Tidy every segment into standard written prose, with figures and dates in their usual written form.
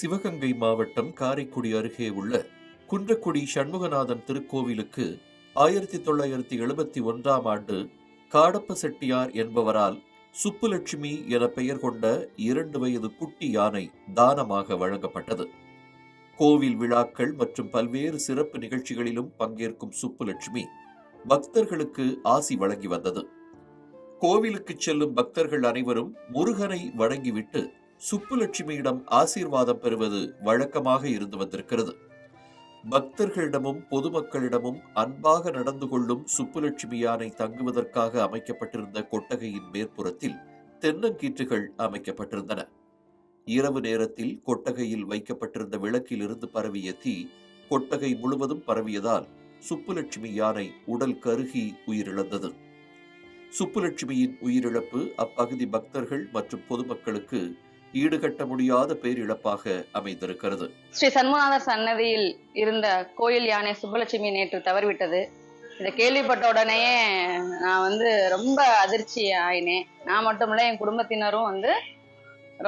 சிவகங்கை மாவட்டம் காரைக்குடி அருகே உள்ள குன்றக்குடி சண்முகநாதன் திருக்கோவிலுக்கு 1971ஆம் ஆண்டு காடப்ப செட்டியார் என்பவரால் சுப்புலட்சுமி என பெயர் கொண்ட 2 வயது குட்டி யானை தானமாக வழங்கப்பட்டது. கோவில் விழாக்கள் மற்றும் பல்வேறு சிறப்பு நிகழ்ச்சிகளிலும் பங்கேற்கும் சுப்புலட்சுமி பக்தர்களுக்கு ஆசி வழங்கி வந்தது. கோவிலுக்கு செல்லும் பக்தர்கள் அனைவரும் முருகனை வணங்கிவிட்டு சுப்புலட்சுமியிடம் ஆசீர்வாதம் பெறுவது வழக்கமாக இருந்து வந்திருக்கிறது. பக்தர்களிடமும் பொதுமக்களிடமும் அன்பாக நடந்து கொள்ளும் சுப்புலட்சுமி யானை தங்குவதற்காக அமைக்கப்பட்டிருந்த கொட்டகையின் மேற்புறத்தில் தென்னங்கீற்றுகள் அமைக்கப்பட்டிருந்தன. இரவு நேரத்தில் கொட்டகையில் வைக்கப்பட்டிருந்த விளக்கிலிருந்து பரவிய தீ கொட்டகை முழுவதும் பரவியதால் சுப்புலட்சுமி யானை உடல் கருகி உயிரிழந்தது. சுப்புலட்சுமியின் உயிரிழப்பு அப்பகுதி பக்தர்கள் மற்றும் பொதுமக்களுக்கு ஈடுகட்ட முடியாத பேரிழப்பாக அமைந்திருக்கிறது. ஸ்ரீ சண்முகநாதர் சன்னதியில் இருந்த கோயில் யானை சுப்புலட்சுமி நேற்று தவறிவிட்டது. இதை கேள்விப்பட்ட உடனேயே நான் ரொம்ப அதிர்ச்சி ஆயினேன். நான் மட்டுமில்ல, என் குடும்பத்தினரும்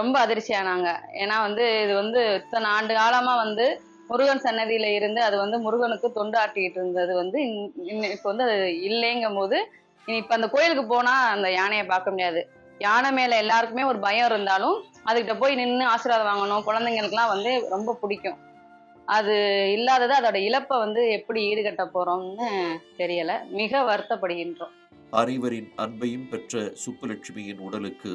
ரொம்ப அதிர்ச்சி ஆனாங்க. ஏன்னா இது இத்தனை ஆண்டு காலமா முருகன் சன்னதியில இருந்து அது முருகனுக்கு தொண்டாட்டிட்டு இருந்தது இப்போ அது இல்லைங்கும் போது இப்ப அந்த கோயிலுக்கு போனா அந்த யானையை பார்க்க முடியாது. யானை மேல எல்லாருக்குமே ஒரு பயம் இருந்தாலும் அதுகிட்ட போய் நின்று ஆசீர்வாதம் வாங்கணும். குழந்தைங்களுக்குலாம் ரொம்ப பிடிக்கும். அது இல்லாதது அதோட இழப்பை எப்படி ஈடுகட்ட போறோம்னு தெரியல. மிக வருத்தப்படுகின்றோம். அனைவரின் அன்பையும் பெற்ற சுப்புலட்சுமியின் உடலுக்கு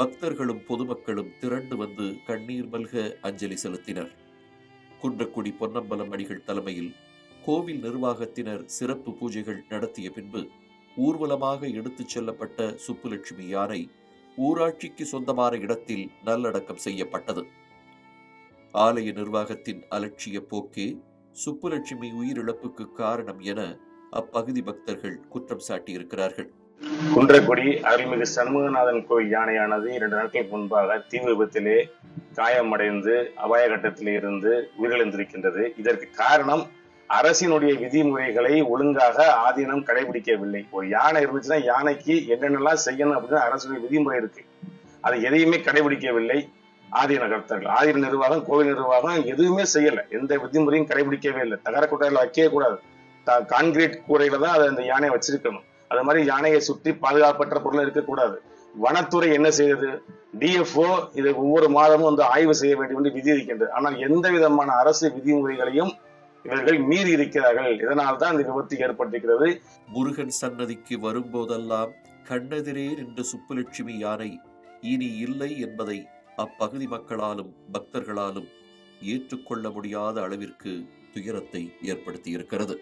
பக்தர்களும் பொதுமக்களும் திரண்டு வந்து கண்ணீர் மல்க அஞ்சலி செலுத்தினர். குன்றக்குடி பொன்னம்பலம் அடிகள் தலைமையில் கோவில் நிர்வாகத்தினர் சிறப்பு பூஜைகள் நடத்திய பின்பு ஊர்வலமாக எடுத்துச் செல்லப்பட்ட சுப்புலட்சுமி யானை ஊராட்சிக்கு சொந்தமான இடத்தில் நல்லடக்கம் செய்யப்பட்டது. ஆலய நிர்வாகத்தின் அலட்சிய போக்கே சுப்புலட்சுமி உயிரிழப்புக்கு காரணம் என அப்பகுதி பக்தர்கள் குற்றம் சாட்டியிருக்கிறார்கள். குன்றக்குடி அருள்மிகு சண்முகநாதன் கோயில் யானையானது 2 நாட்களுக்கு முன்பாக தீ விபத்திலே காயமடைந்து அபாய கட்டத்திலே இருந்து உயிரிழந்திருக்கின்றது. இதற்கு காரணம் அரசினுடைய விதிமுறைகளை ஒழுங்காக ஆதீனம் கடைபிடிக்கவில்லை. ஒரு யானை இருந்துச்சுன்னா யானைக்கு என்னென்னலாம் செய்யணும் அப்படின்னு அரசுடைய விதிமுறை இருக்கு. அதை எதையுமே கடைபிடிக்கவில்லை ஆதீன கர்த்தர்கள். ஆதீன நிர்வாகம், கோவில் நிர்வாகம் எதுவுமே செய்யல. எந்த விதிமுறையும் கடைபிடிக்கவே இல்லை. தகர கொட்டையில வைக்கவே கூடாது. கான்கிரீட் கூரையில தான் அதை அந்த யானையை வச்சிருக்கணும். அது மாதிரி யானையை சுற்றி பாதுகாப்பற்ற பொருள் இருக்கக்கூடாது. வனத்துறை என்ன செய்யுது? டிஎஃப்ஓ இதை ஒவ்வொரு மாதமும் ஆய்வு செய்ய வேண்டும் விதி இருக்கின்றது. ஆனால் எந்த விதமான அரசு விதிமுறைகளையும் இவர்கள் மீறி இருக்கிறார்கள். இதனால்தான் இந்த விபத்து ஏற்பட்டிருக்கிறது. முருகன் சன்னதிக்கு வரும்போதெல்லாம் கண்ணெதிரே நின்ற சுப்புலட்சுமி யானை இனி இல்லை என்பதை அப்பகுதி மக்களாலும் பக்தர்களாலும் ஏற்றுக்கொள்ள முடியாத அளவிற்கு துயரத்தை ஏற்படுத்தியிருக்கிறது.